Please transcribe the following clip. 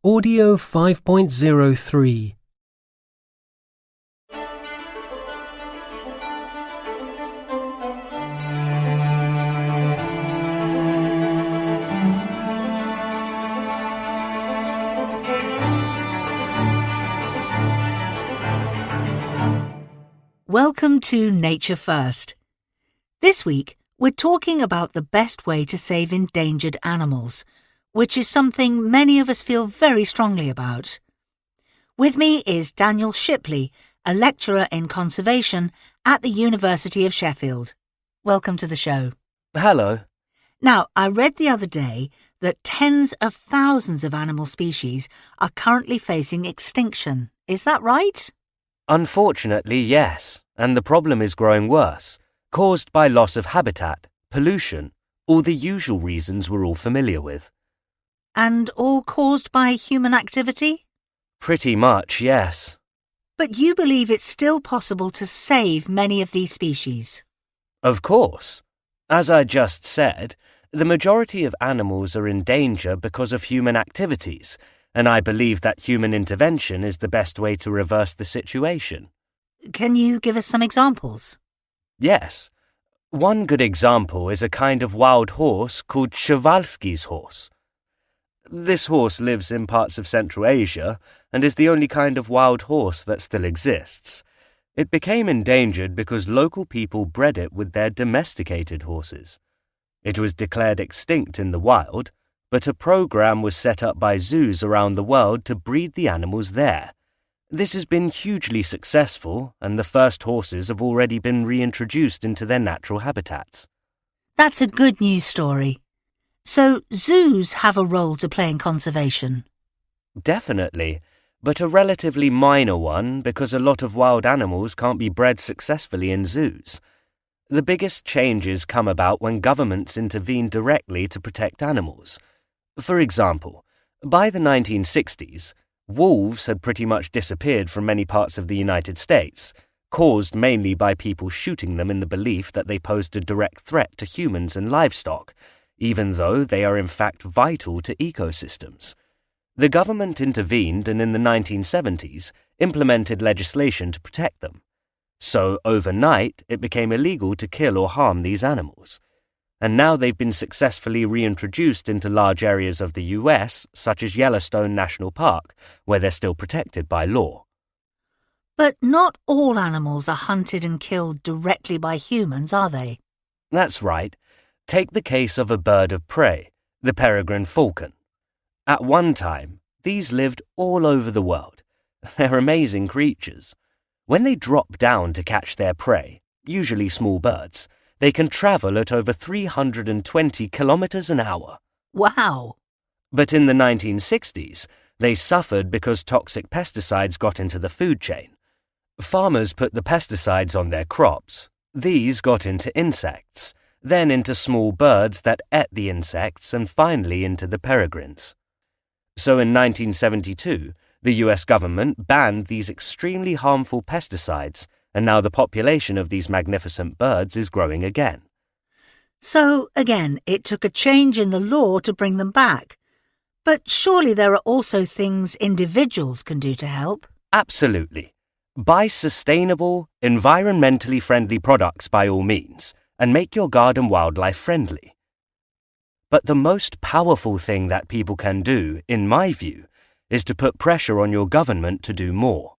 Audio 5.03. Welcome to Nature First. This week, we're talking about the best way to save endangered animals, which is something many of us feel very strongly about. With me is Daniel Shipley, a lecturer in conservation at the University of Sheffield. Welcome to the show. Hello. Now, I read the other day that tens of thousands of animal species are currently facing extinction. Is that right? Unfortunately, yes, and the problem is growing worse, caused by loss of habitat, pollution, all the usual reasons we're all familiar with. And all caused by human activity? Pretty much, yes. But you believe it's still possible to save many of these species? Of course. As I just said, the majority of animals are in danger because of human activities, and I believe that human intervention is the best way to reverse the situation. Can you give us some examples? Yes. One good example is a kind of wild horse called Przewalski's horse. This horse lives in parts of Central Asia and is the only kind of wild horse that still exists. It became endangered because local people bred it with their domesticated horses. It was declared extinct in the wild, but a program was set up by zoos around the world to breed the animals there. This has been hugely successful, and the first horses have already been reintroduced into their natural habitats. That's a good news story. So zoos have a role to play in conservation? Definitely, but a relatively minor one because a lot of wild animals can't be bred successfully in zoos. The biggest changes come about when governments intervene directly to protect animals. For example, by the 1960s, wolves had pretty much disappeared from many parts of the United States, caused mainly by people shooting them in the belief that they posed a direct threat to humans and livestock, even though they are in fact vital to ecosystems. The government intervened and in the 1970s implemented legislation to protect them. So overnight, it became illegal to kill or harm these animals. And now they've been successfully reintroduced into large areas of the US, such as Yellowstone National Park, where they're still protected by law. But not all animals are hunted and killed directly by humans, are they? That's right. Take the case of a bird of prey, the peregrine falcon. At one time, these lived all over the world. They're amazing creatures. When they drop down to catch their prey, usually small birds, they can travel at over 320 kilometers an hour. Wow! But in the 1960s, they suffered because toxic pesticides got into the food chain. Farmers put the pesticides on their crops. These got into insects, then into small birds that ate the insects, and finally into the peregrines. So in 1972, the US government banned these extremely harmful pesticides, and now the population of these magnificent birds is growing again. So, again, it took a change in the law to bring them back. But surely there are also things individuals can do to help? Absolutely. Buy sustainable, environmentally friendly products by all means, and make your garden wildlife friendly. But the most powerful thing that people can do, in my view, is to put pressure on your government to do more.